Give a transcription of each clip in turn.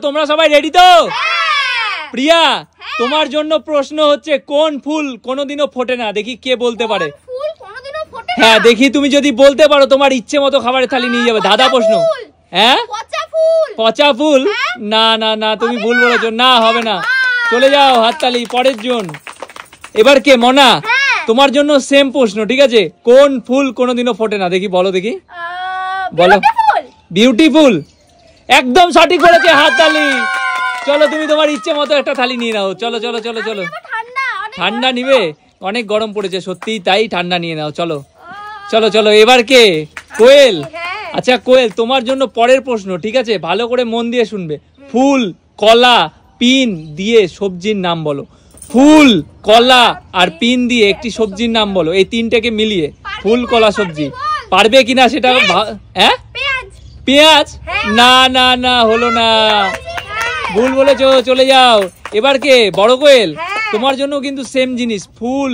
তোমরা সবাই রেডি তো? প্রিয়া, তোমার জন্য প্রশ্ন হচ্ছে কোন ফুল কোনোদিনও ফোটে না? দেখি কে বলতে পারে। হ্যাঁ, দেখি তুমি যদি বলতে পারো তোমার ইচ্ছে মতো খাবারের থালি নিয়ে যাবে। দাদা প্রশ্ন। হ্যাঁ, পচা ফুল? না না না, তুমি ভুল বলেছো। না, হবে না। চলে যাও, হাততালি। পরের জন। এবার কে? মনা, তোমার জন্য সেম প্রশ্ন, ঠিক আছে? কোন ফুল কোনোদিনও ফোটে না? দেখি বলো, দেখি বলো। বিউটিফুল, একদম সঠিক বলেছে। হাততালি। চলো, তুমি তোমার ইচ্ছে মতো একটা থালি নিয়ে নাও। চলো চলো চলো চলো। ঠান্ডা নিবে? অনেক গরম পড়েছে, সত্যি তাই। ঠান্ডা নিয়ে নাও। চলো চলো চলো। এবার কে? কোয়েল। আচ্ছা কোয়েল, তোমার জন্য পরের প্রশ্ন, ঠিক আছে? ভালো করে মন দিয়ে শুনবে। ফুল, কলা, পিন দিয়ে সবজির নাম বলো। ফুল, কলা আর পিন দিয়ে একটি সবজির নাম বলো। এই তিনটাকে মিলিয়ে ফুল, কলা, সবজি। পারবে কিনা সেটা? হ্যাঁ, পেঁয়াজ? না না না, হলো না, ভুল বলেছো। চলে যাও। এবার কে? বড় কোয়েল, তোমার জন্য কিন্তু সেম জিনিস। ফুল,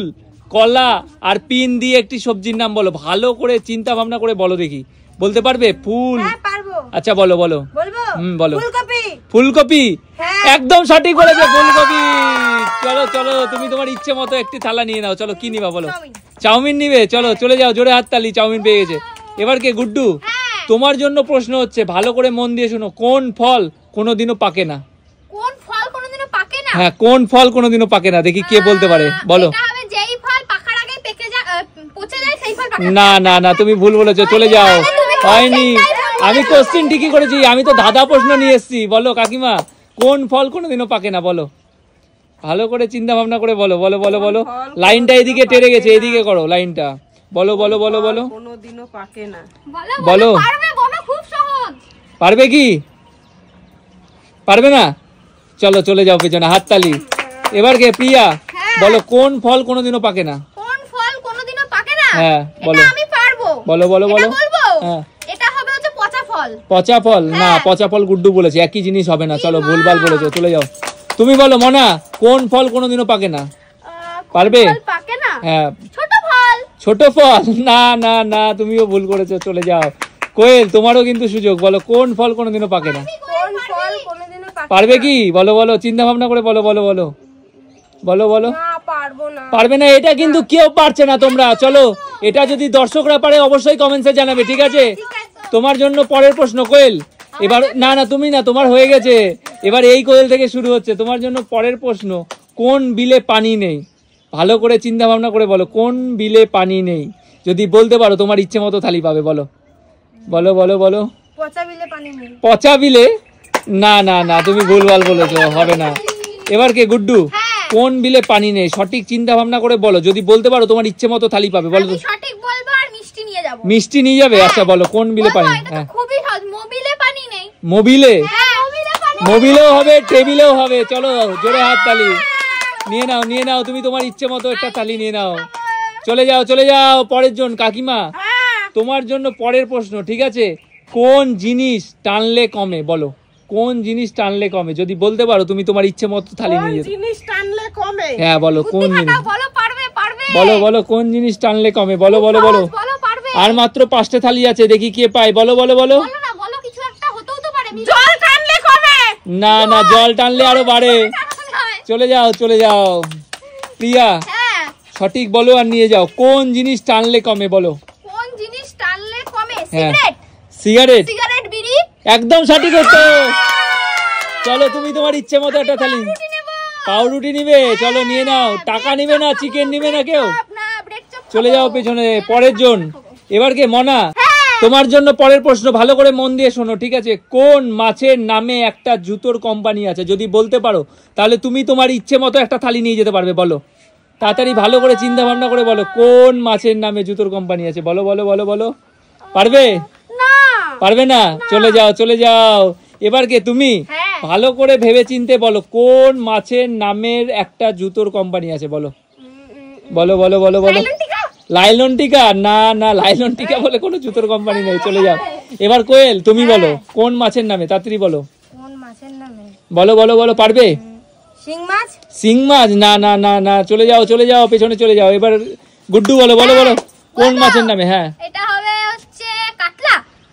কলা আর পিন দিয়ে একটি সবজির নাম বলো। ভালো করে চিন্তা ভাবনা করে বলো, দেখি বলতে পারবে? ফুল, আচ্ছা বলো বলো। বলো। ফুলকপি? একদম সঠিক বলেছো, ফুলকপি। চলো চলো, তুমি তোমার ইচ্ছে মতো একটি থালা নিয়ে নাও। চলো, কি নিবা বলো? চাউমিন নিবে? চলো চলে যাও, জোরে হাততালি। চাউমিন পেয়ে গেছে। এবার কে? গুড্ডু, তোমার জন্য প্রশ্ন হচ্ছে, ভালো করে মন দিয়ে শোনো। কোন ফল কোনোদিনও পাকে না? হ্যাঁ, কোন ফল কোনোদিনও পাকে না? দেখি কে বলতে পারে, বলো। না না না, তুমি ভুল বলেছো। চলে যাও। হয়নি, আমি কোশ্চেন ঠিকই করেছি। আমি তো ধাঁধা প্রশ্ন নিয়ে এসেছি। বলো কাকিমা, কোন ফল কোনোদিনও পাকে না? বলো, ভালো করে চিন্তা ভাবনা করে বলো। বলো বলো বলো। লাইনটা এদিকে টেরে গেছে, এদিকে করো লাইনটা। বলো বলো বলো বলো। কোনোদিনও পাকে না। বলো। পারবে কি? পারবে না? চলো চলে যাও পেছনে। হাততালি। এবার কে? প্রিয়া, বলো কোন ফল কোনোদিনও পাকে না? হ্যাঁ বলো। বলো বলো বলো। হ্যাঁ, পচা ফল? না, পচা ফল গুড্ডু বলেছে। একই জিনিস হবে না। চলো, ভুলভাল বলেছো। চলে যাও। তুমি বলো মনা, কোন ফল কোনোদিনও পাকে না? পারবে? হ্যাঁ, ছোট ফল? না না না, তুমিও ভুল করেছো। চলে যাও। কোয়েল, তোমারও কিন্তু সুযোগ। বলো, কোন ফল কোনোদিনও পাকে না? পারবে কি? বলো বলো, চিন্তা ভাবনা করে বলো। বলো বলো বলো বলো। পারবে না? এটা কিন্তু কেউ পারছে না তোমরা। চলো, এটা যদি দর্শকরা পারে অবশ্যই কমেন্টসে জানাবে, ঠিক আছে? তোমার জন্য পরের প্রশ্ন। কোয়েল, এবার না না, তুমি না, তোমার হয়ে গেছে। এবার এই কোয়েল থেকে শুরু হচ্ছে। তোমার জন্য পরের প্রশ্ন, কোন বিলে পানি নেই? ভালো করে চিন্তা ভাবনা করে বলো, কোন বিলে পানি নেই? যদি বলতে পারো তোমার ইচ্ছে মতো থালি পাবে। বলো বলো বলো বলো। পচা বিলে? না না না, তুমি ভুলভাল বলেছো, হবে না। এবার কে? গুড্ডু, কোন বিলে পানি নেই? সঠিক চিন্তা ভাবনা করে বলো। যদি বলতে পারো তোমার ইচ্ছে মতো থালি পাবে। বলো। মিষ্টি নিয়ে যাবে? আচ্ছা বলো, কোন বিলে পানি? হ্যাঁ, মোবিলে? মোবিলেও হবে, টেবিলেও হবে। চলো, জোরে হাততালি। নিয়ে নাও নিয়ে নাও, তুমি তোমার ইচ্ছে মতো একটা থালি নিয়ে নাও। চলে যাও চলে যাও। পরের জন। কাকিমা, তোমার জন্য পরের প্রশ্ন, ঠিক আছে? কোন জিনিস টানলে কমে? বলো, কোন জিনিস টানলে কমে? যদি বলতে পারো তুমি তোমার ইচ্ছে মতো থালি নিয়ে যেতে। হ্যাঁ বলো, কোন জিনিস? বলো বলো, কোন জিনিস টানলে কমে? বলো বলো বলো। আর মাত্র 5টা থালি আছে, দেখি কে পায়। বলো বলো বলো। না না, জল টানলে আরো বাড়ে। চলে যাও চলে যাও। প্রিয়া, সঠিক বলো আর নিয়ে যাও। কোন জিনিস টানলে কমে? বলো। সিগারেট? একদম সঠিক উত্তর। চলো, তুমি তোমার ইচ্ছে মতো একটা থালি। পাউরুটি নিবে? চলো নিয়ে নাও। টাকা নিবে না? চিকেন নিবে না কেউ? চলে যাও পেছনে। পরের জন। এবার কে? মনা, তোমার জন্য পরের প্রশ্ন। ভালো করে মন দিয়ে শোনো, ঠিক আছে? কোন মাছের নামে একটা জুতোর কোম্পানি আছে? যদি বলতে পারো তাহলে তুমি তোমার ইচ্ছে মতো একটা থালি নিয়ে যেতে পারবে। বলো তাড়াতাড়ি, ভালো করে চিন্তা ভাবনা করে বলো, কোন মাছের নামে জুতোর কোম্পানি আছে? বলো বলো বলো বলো। পারবে? পারবে না? চলে যাও চলে যাও। এবার কে? তুমি ভালো করে ভেবে চিনতে বলো, কোন মাছের নামের একটা জুতোর কোম্পানি আছে? বলো বলো বলো বলো বলো। লাইলন টিকা? না না, লাইলন টিকা বলে কোনো জুতোর কোম্পানি নেই। চলে যাও। এবার কোয়েল, তুমি বলো, কোন মাছের নামে? তাড়াতাড়ি বলো। বলো বলো বলো। পারবে? শিং মাছ? না না না না, চলে যাও চলে যাও, পেছনে চলে যাও। এবার গুড্ডু, বলো বলো বলো, কোন মাছের নামে? হ্যাঁ,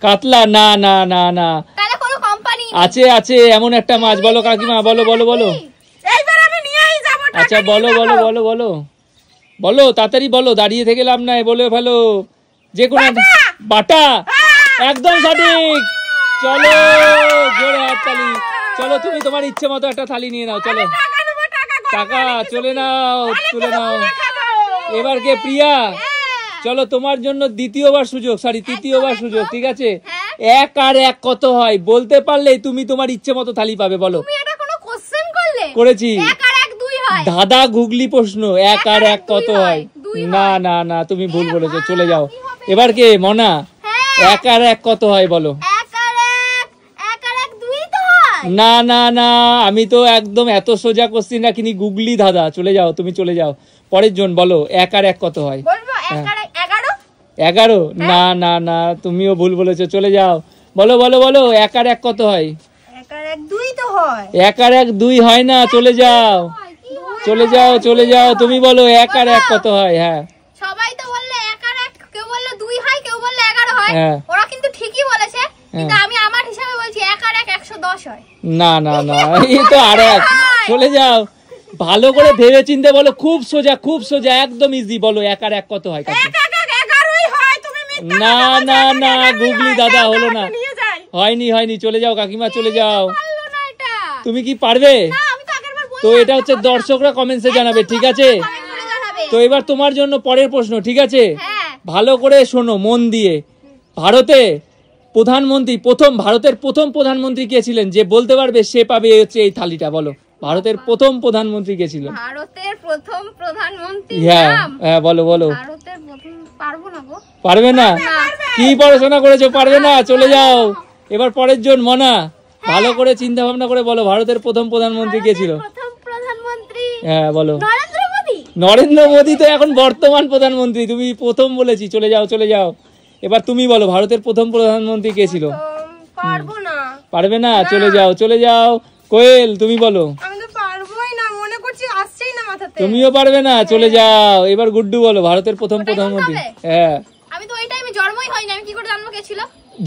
কাতলা? না না না না, আছে আছে এমন একটা মাছ, বলো কাকিমা, বলো বলো বলো। আচ্ছা বলো বলো বলো বলো বলো, তাড়াতাড়ি বলো, দাঁড়িয়ে থেকে লাভ নাই, বলে ফেলো যে কোনো। বাটা, একদম সঠিক। চলো জোরে হাততালি। চলো তুমি তোমার ইচ্ছে মতো একটা থালি নিয়ে নাও, চলো টাকা চলে নাও, তুলে নাও। এবার কে? প্রিয়া। চলো তোমার জন্য দ্বিতীয়বার সুযোগ, সরি তৃতীয়বার সুযোগ, ঠিক আছে? 1 আর 1 কত হয় বলতে পারলেই তুমি তোমার ইচ্ছে মতো থালি পাবে, বলো। করেছি, দাদা গুগলি প্রশ্ন, 1 আর 1 কত হয়? না না না, তুমি ভুল বলেছো, চলে যাও। এবার কে? মনা। 1 আর 1 কত হয় বলো। না না না, আমি তো একদম এত সোজা কোশ্চিন রাখিনি, গুগলি দাদা। চলে যাও, তুমি চলে যাও। পরের জন বলো 1 আর 1 কত হয়। 11। না না না, তুমিও ভুল বলেছো, চলে যাও। বলো বলো বলো, 1 আর 1 কত হয়? 1 আর 1 2 তো হয়। 1 আর 1 2 হয় না, চলে যাও চলে যাও চলে যাও। তুমি বলো 1 আর 1 কত হয়? হ্যাঁ, সবাই তো বললে 1 আর 1, কেউ বললে 2 হয়, কেউ বললে 11 হয়। ওরা কিন্তু ঠিকই বলেছে, কিন্তু আমি আমার হিসাবে বলছি 1 আর 1 110 হয়। না না না, এই তো আর 1। চলে যাও, ভালো করে ভেবে চিন্তে বলো, খুব সোজা খুব সোজা, একদম ইজি। বলো 1 আর 1 কত হয়? 1 আর 1 11ই হয়। তুমি মিথ্যা না না না, গুগলি দাদা হলো না, হয়নি হয়নি। চলে যাও কাকিমা, চলে যাও। তুমি কি পারবে? তো এটা হচ্ছে দর্শকরা কমেন্টসে জানাবে, ঠিক আছে? তো এবার তোমার জন্য পরের প্রশ্ন, ঠিক আছে? ভালো করে শোনো মন দিয়ে। ভারতে প্রধানমন্ত্রী, ভারতের প্রথম প্রধানমন্ত্রী কে ছিলেন? যে বলতে পারবে সে পাবে হচ্ছে এই থালিটা, বলো। ভারতের প্রথম প্রধানমন্ত্রী কে ছিল? ভারতের প্রথম প্রধানমন্ত্রী? হ্যাঁ হ্যাঁ, বলো বলো। ভারতের প্রথম, পারবো না গো। পারবে না? কি পড়াশোনা করেছো, পারবে না? চলে যাও। এবার পরের জন মনা, ভালো করে চিন্তা ভাবনা করে বলো, ভারতের প্রথম প্রধানমন্ত্রী কে ছিল? প্রথম প্রধানমন্ত্রী? হ্যাঁ বলো। নরেন্দ্র মোদি। নরেন্দ্র মোদি তো এখন বর্তমান প্রধানমন্ত্রী, তুমি প্রথম বলেছি। চলে যাও চলে যাও। এবার তুমি বলো, ভারতের প্রথম প্রধানমন্ত্রী কে ছিল? পারবো না। পারবে না? চলে যাও চলে যাও। কোয়েল, তুমি বলো। আমি তো পারবোই না, মনে করছি আসছেই না মাথাতে। তুমিও পারবে না? চলে যাও। এবার গুড্ডু বলো, ভারতের প্রথম প্রধানমন্ত্রী। হ্যাঁ, আমি তো ওই টাইমে জন্মই হয়নি, আমি কি করে জানবো কে ছিল?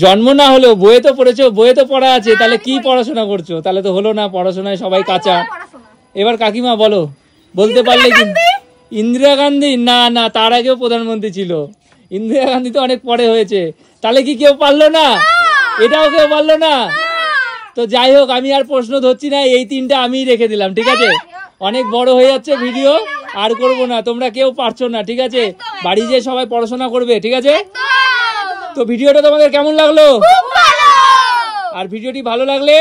জন্ম না হলেও বইয়ে তো পড়েছো, বইয়ে তো পড়া আছে, তাহলে কি পড়াশোনা করছো? তাহলে তো হলো না, পড়াশোনায় সবাই কাঁচা। এবার কাকিমা বলো, বলতে পারলে কি? ইন্দিরা গান্ধী? না না, তার আগেও প্রধানমন্ত্রী ছিল। ইন্দিরা গান্ধী তো অনেক পরে হয়েছে। তাহলে কি কেউ পারলো না? এটাও কেউ পারলো না? তো যাই হোক, আমি আর প্রশ্ন ধরছি না, এই 3টা আমি রেখে দিলাম, ঠিক আছে? অনেক বড় হয়ে যাচ্ছে ভিডিও, আর করব না। তোমরা কেউ পারছো না, ঠিক আছে? বাড়ি যেয়ে সবাই পড়াশোনা করবে, ঠিক আছে? তো ভিডিওটা তোমাদের কেমন লাগলো? আর ভিডিওটি ভালো লাগলে